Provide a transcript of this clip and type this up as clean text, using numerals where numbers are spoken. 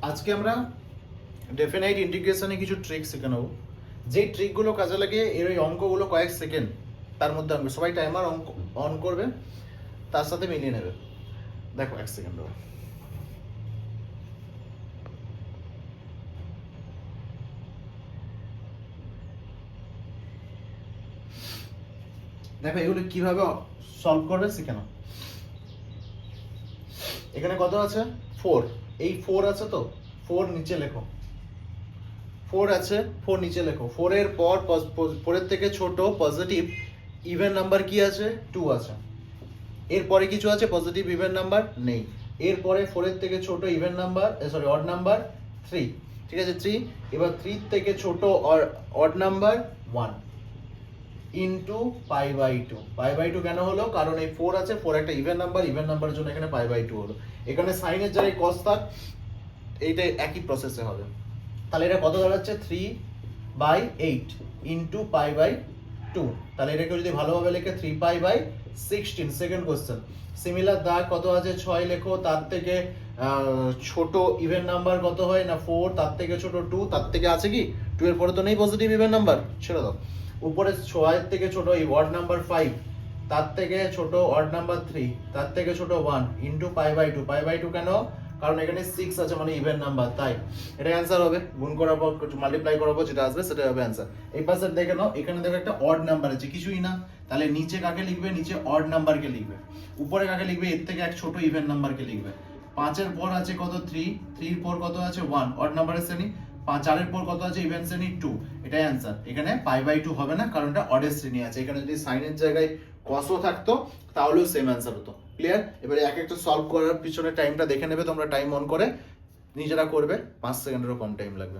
আজকে আমরা ডেফিনাইট ইন্টিগ্রেশনে কিছু ট্রিক শিখে নেব, যেই ট্রিকগুলো কাজে লাগে এর ওই অঙ্কগুলো কয়েক সেকেন্ড তার মধ্যে আনবে। সবাই টাইমার অন করবে, তার সাথে মিলিয়ে নেবে। দেখো 1 সেকেন্ড দেখো এগুলো কিভাবে সলভ করবে শিখে নাও। এখানে কত আছে? 4। এই 4 আছে তো 4 নিচে লেখো, 4 আছে, 4 নিচে লেখো। 4 এর পর 4 এর থেকে ছোট পজিটিভ ইভেন নাম্বার কি আছে? 2 আছে। এরপরে কিছু আছে পজিটিভ ইভেন নাম্বার? নেই। এরপরে 4 এর থেকে ছোট ইভেন নাম্বার অড নাম্বার 3। ঠিক আছে 3। এবার 3 থেকে ছোট odd number 1 into pi by 2। Pi by 2 কেন হলো? কারণ এই 4 আছে, 4 একটা ইভেন নাম্বার, ইভেন নাম্বারের জন্য এখানে পাই বাই 2 হলো। এখানে সাইনের জায়গায় কস থাক, এইটা একই প্রসেসে হবে। তাহলে এটা কত দাঁড়াচ্ছে? 3/8 ইনটু পাই বাই 2। তাহলে এটাকে যদি ভালোভাবে লেখে 3π/16। সেকেন্ড কোশ্চেন, সিমিলার দাগ কত আছে? 6 লেখো। তার থেকে ছোট ইভেন নাম্বার কত হয়? না 4। তার থেকে ছোট 2। তার থেকে আছে কি? 2 এর পরে তো নেই পজিটিভ ইভেন নাম্বার, ছেড়ে দাও। উপরে 6 এর থেকে ছোট এই অড নাম্বার 5, তার থেকে ছোট অড নাম্বার 3, তার থেকে ছোট 1 into pi by 2। Pi by 2 কেন? কারণ এখানে 6 আছে, মানে ইভেন নাম্বার, তাই এটা অ্যান্সার হবে। গুণ করার পর মাল্টিপ্লাই করার পর যেটা আসবে সেটা হবে অ্যান্সার। এই পাশে দেখে নাও, এখানে দেখো একটা অড নাম্বার আছে, কিছুই না। তাহলে নিচে কাকে লিখবে? নিচে অড নাম্বারকে লিখবে। উপরে কাকে লিখবে? এর থেকে এক ছোট ইভেন নাম্বারকে লিখবে। 5 এর পর আছে কত? 3। 3 এর পর কত আছে? 1, অড নাম্বারের শ্রেণী। 4 এর পর কত আছে? ইভেন শ্রেণী 2। এটাই অ্যান্সার। এখানে পাই বাই 2 হবে না, কারণ এটা অডের শ্রেণী আছে। এখানে যদি সাইনের জায়গায় কসও থাকতো তাহলেও সেম অ্যান্সার হতো। ক্লিয়ার? এবারে এক একটা সলভ করার পিছনে টাইমটা দেখে নেবে তোমরা, টাইম অন করে নিজেরা করবে, 5 সেকেন্ডেরও কম টাইম লাগবে।